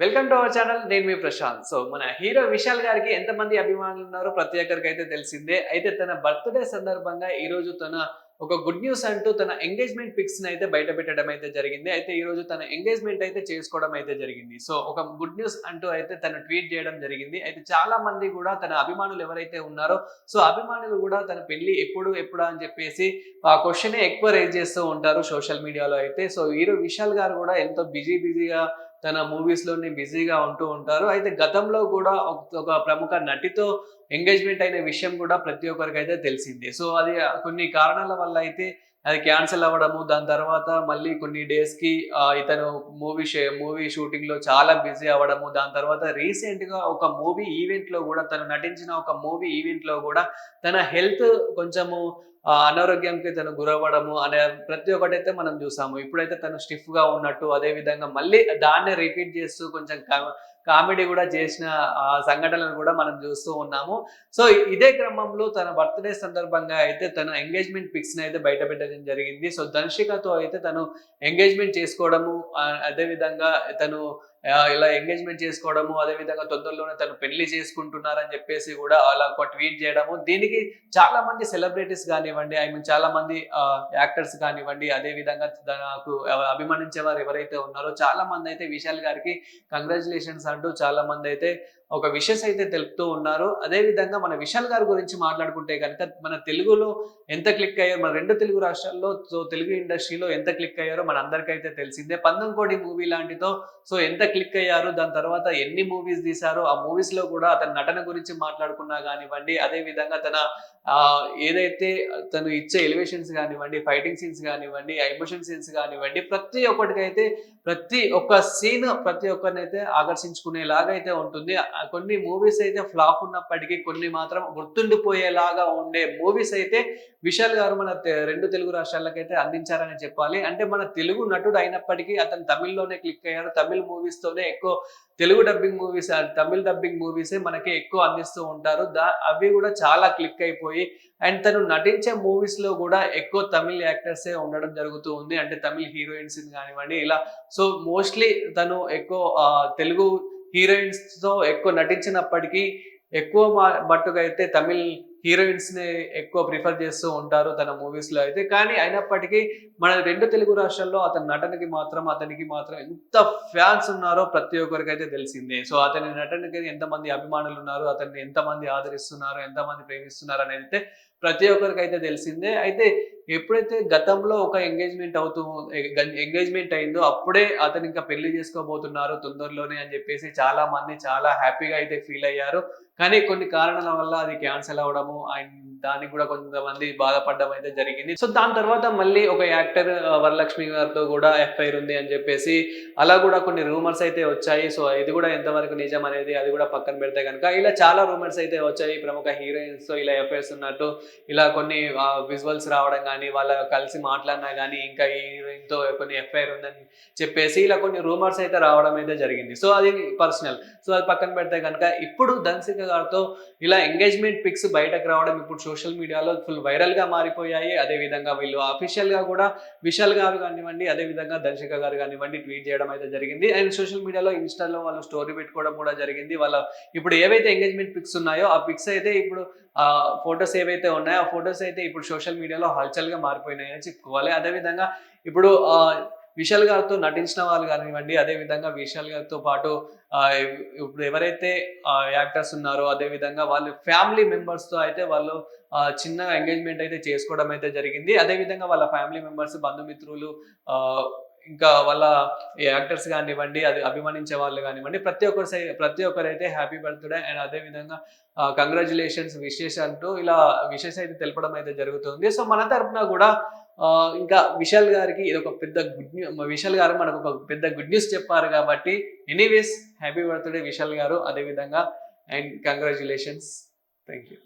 Welcome to our channel. నేను మీ Prashanth. So మన hero Vishal గారికి ఎంతమంది అభిమానులు ఉన్నారో ప్రతి ఒక్కరికి అయితే తెలిసిందే. అయితే తన బర్త్‌డే సందర్భంగా ఈరోజు తన ఒక గుడ్ న్యూస్ అంటూ తన ఎంగేజ్‌మెంట్ పిక్స్‌ని అయితే బయట పెట్టడం అయితే జరిగింది. అయితే ఈరోజు తన ఎంగేజ్‌మెంట్ అయితే చేసుకోవడం అయితే జరిగింది. సో ఒక గుడ్ న్యూస్ అంటూ అయితే తను ట్వీట్ చేయడం జరిగింది. అయితే చాలా మంది కూడా తన అభిమానులు ఎవరైతే ఉన్నారో సో అభిమానులు కూడా తన పెళ్లి ఎప్పుడు ఎప్పుడా అని చెప్పేసి ఆ క్వెషనే ఎక్కువ రైజ్ చేస్తూ ఉంటారు సోషల్ మీడియాలో అయితే. సో హీరో విశాల్ గారు కూడా ఎంతో బిజీగా తన మూవీస్‌లోనే బిజీగా ఉంటూ ఉంటారు. అయితే గతంలో కూడా ఒక ప్రముఖ నటితో ఎంగేజ్‌మెంట్ అయిన విషయం కూడా ప్రతి ఒక్కరికైతే తెలిసిందే. సో అది కొన్ని కారణాల వల్ల అయితే అది క్యాన్సెల్ అవ్వడము, దాని తర్వాత మళ్ళీ కొన్ని డేస్‌కి ఇతను మూవీ షూటింగ్‌లో చాలా బిజీ అవ్వడము, దాని తర్వాత రీసెంట్‌గా ఒక మూవీ ఈవెంట్‌లో గూడా తను నటించిన ఒక మూవీ ఈవెంట్‌లో గూడా తన హెల్త్ కొంచెము అనారోగ్యంకి తను గురవ్వడము అనే ప్రతి ఒక్కటైతే మనం చూసాము. ఇప్పుడైతే తను స్టిఫ్‌గా ఉన్నట్టు, అదే విధంగా మళ్ళీ దాన్నే రిపీట్ చేస్తూ కొంచెం కామెడీ గూడా చేసిన సంఘటనలు గూడా మనం చూస్తూ ఉన్నాము. సో, ఇదే క్రమంలో తన బర్త్‌డే సందర్భంగా అయితే తన ఎంగేజ్‌మెంట్ పిక్స్‌ని అయితే బయట పెట్టడం జరిగింది. సో, ధనుషికతో అయితే తను ఎంగేజ్‌మెంట్ చేసుకోవడము, అదే విధంగా తను ఇలా ఎంగేజ్‌మెంట్ చేసుకోవడము, అదే విధంగా తొందరలోనే తను పెళ్లి చేసుకుంటున్నారని చెప్పేసి గూడా అలా ఒక ట్వీట్ చేయడము. దీనికి చాలా మంది సెలబ్రిటీస్ గానివ్వండి, ఐ మీన్ చాలా మంది యాక్టర్స్ కానివ్వండి, అదే విధంగా నాకు అభిమానించేవారు ఎవరైతే ఉన్నారో చాలా మందైతే విశాల్ గారికి కంగ్రాచ్యులేషన్స్ అంటూ చాలా మందైతే ఒక విషెస్ అయితే తెలుపుతూ ఉన్నారు. అదే విధంగా మన విశాల్ గారి గురించి మాట్లాడుకుంటే గనుక మన తెలుగులో ఎంత క్లిక్ అయ్యారో, మన 2 తెలుగు రాష్ట్రాల్లో సో తెలుగు ఇండస్ట్రీలో ఎంత క్లిక్ అయ్యారో మనందరికైతే తెలిసిందే. 'పందెం కోడి' మూవీ లాంటితో సో ఎంత క్లిక్ అయ్యారు, దాని తర్వాత ఎన్ని మూవీస్ తీశారో, ఆ మూవీస్‌లో కూడా అతని నటన గురించి మాట్లాడుకున్నా గానివ్వండి, అదే విధంగా తన ఏదైతే తను ఇచ్చే ఎలివేషన్స్ గానివ్వండి, ఫైటింగ్ సీన్స్ గానివ్వండి, ఆ ఎమోషన్ సీన్స్ గానివ్వండి, ప్రతి ఒక్కటికైతే ప్రతి ఒక్క సీన్ ప్రతి ఒక్కరినైతే ఆకర్షించుకునేలాగా అయితే ఉంటుంది. కొన్ని మూవీస్ అయితే ఫ్లాప్ ఉన్నప్పటికీ కొన్ని మాత్రం గుర్తుండిపోయేలాగా ఉండే మూవీస్ అయితే విశాల్ గారు మన 2 తెలుగు రాష్ట్రాలకైతే అందించారని చెప్పాలి. అంటే మన తెలుగు నటుడు అయినప్పటికీ అతను తమిళ్‌లోనే క్లిక్ అయ్యారు. తమిళ్ మూవీస్‌తోనే ఎక్కువ Telugu dubbing movies, Tamil dubbing మూవీసే మనకి ఎక్కువ అందిస్తూ ఉంటారు. అవి గూడా చాలా క్లిక్ అయిపోయి అండ్ తను నటించే మూవీస్‌లో గూడా ఎక్కువ తమిళ్ యాక్టర్సే ఉండడం జరుగుతూ ఉంది. అంటే తమిళ్ హీరోయిన్స్‌ని గానివ్వండి ఇలా. సో మోస్ట్‌లీ తను ఎక్కువ తెలుగు హీరోయిన్స్‌తో ఎక్కువ నటించినప్పటికీ ఎక్కువ మట్టుగా అయితే తమిళ్ హీరోయిన్స్‌ని ఎక్కువ ప్రిఫర్ చేస్తూ ఉంటారు తన మూవీస్‌లో అయితే. కానీ అయినప్పటికీ మన 2 తెలుగు రాష్ట్రాల్లో అతని నటనకి మాత్రం, అతనికి మాత్రం ఎంత ఫ్యాన్స్ ఉన్నారో ప్రతి ఒక్కరికైతే తెలిసిందే. సో అతని నటనకి ఎంతమంది అభిమానులున్నారు, అతన్ని ఎంతమంది ఆదరిస్తున్నారు, ఎంతమంది ప్రేమిస్తున్నారు అనేదైతే ప్రతి ఒక్కరికైతే తెలిసిందే. అయితే ఎప్పుడైతే గతంలో ఒక ఎంగేజ్‌మెంట్ అయిందో అప్పుడే అతను ఇంకా పెళ్లి చేసుకోబోతున్నారు తొందరలోనే అని చెప్పేసి చాలా మంది చాలా హ్యాపీగా అయితే ఫీల్ అయ్యారు. కానీ కొన్ని కారణాల వల్ల అది క్యాన్సెల్ అవ్వడము అండ్ దానికి కూడా కొంతమంది బాధపడడం అయితే జరిగింది. సో దాని తర్వాత మళ్ళీ ఒక యాక్టర్ వరలక్ష్మి గారితో కూడా ఎఫ్ఐఆర్ ఉంది అని చెప్పేసి అలా కూడా కొన్ని రూమర్స్ అయితే వచ్చాయి. సో ఇది కూడా ఎంతవరకు నిజం అనేది అది కూడా పక్కన పెడితే గనుక ఇలా చాలా రూమర్స్ అయితే వచ్చాయి. ప్రముఖ హీరోయిన్స్‌తో ఇలా ఎఫ్ఐఆర్స్ ఉన్నట్టు ఇలా కొన్ని విజువల్స్ రావడం గానీ, వాళ్ళు కలిసి మాట్లాడినా గానీ, ఇంకా ఈ హీరోయిన్‌తో కొన్ని ఎఫ్ఐఆర్ ఉందని చెప్పేసి ఇలా కొన్ని రూమర్స్ అయితే రావడం అయితే జరిగింది. సో అది పర్సనల్. సో అది పక్కన పెడితే గనుక ఇప్పుడు ధన్సిక గారితో ఇలా ఎంగేజ్‌మెంట్ పిక్స్ బయటకు రావడం ఇప్పుడు సోషల్ మీడియాలో ఫుల్ వైరల్‌గా మారిపోయాయి. అదే విధంగా వీళ్ళు అఫీషియల్‌గా కూడా విశాల్ గారు గానివ్వండి, అదే విధంగా ధన్సిక గారు గానివ్వండి ట్వీట్ చేయడం అయితే జరిగింది. అండ్ సోషల్ మీడియాలో ఇన్‌స్టాలో వాళ్ళు స్టోరీ పెట్టుకోవడం కూడా జరిగింది. వాళ్ళ ఇప్పుడు ఏవైతే ఎంగేజ్‌మెంట్ పిక్స్ ఉన్నాయో ఆ పిక్స్ అయితే ఇప్పుడు ఫోటోస్ ఏవైతే ఉన్నాయో ఆ ఫోటోస్ అయితే ఇప్పుడు సోషల్ మీడియాలో హల్చల్‌గా మారిపోయినాయని చెప్పుకోవాలి. అదే విధంగా ఇప్పుడు విశాల్ గారితో నటించిన వాళ్ళు గానివ్వండి, అదే విధంగా విశాల్ గారితో పాటు ఆహ్, ఇప్పుడు ఎవరైతే యాక్టర్స్ ఉన్నారో అదే విధంగా వాళ్ళ ఫ్యామిలీ మెంబర్స్‌తో అయితే వాళ్ళు చిన్నగా ఎంగేజ్‌మెంట్ అయితే చేసుకోవడం అయితే జరిగింది. అదే విధంగా వాళ్ళ ఫ్యామిలీ మెంబర్స్, బంధుమిత్రులు ఆహ్, ఇంకా వాళ్ళ యాక్టర్స్ గానివ్వండి, అది అభిమానించే వాళ్ళు గానివ్వండి, ప్రతి ఒక్కరైతే హ్యాపీ బర్త్‌డే అండ్ అదే విధంగా కంగ్రాచ్యులేషన్స్ విషెస్ అంటూ ఇలా విషెస్ అయితే తెలపడం అయితే జరుగుతుంది. సో మన తరపున గూడా ఇంకా విశాల్ గారికి ఇదొక పెద్ద విశాల్ గారు మనకొక పెద్ద గుడ్ న్యూస్ చెప్పారు గాబట్టి, ఎనీవేస్ హ్యాపీ బర్త్‌డే విశాల్ గారు. అదే విధంగా అండ్ కంగ్రాచ్యులేషన్స్. Thank you.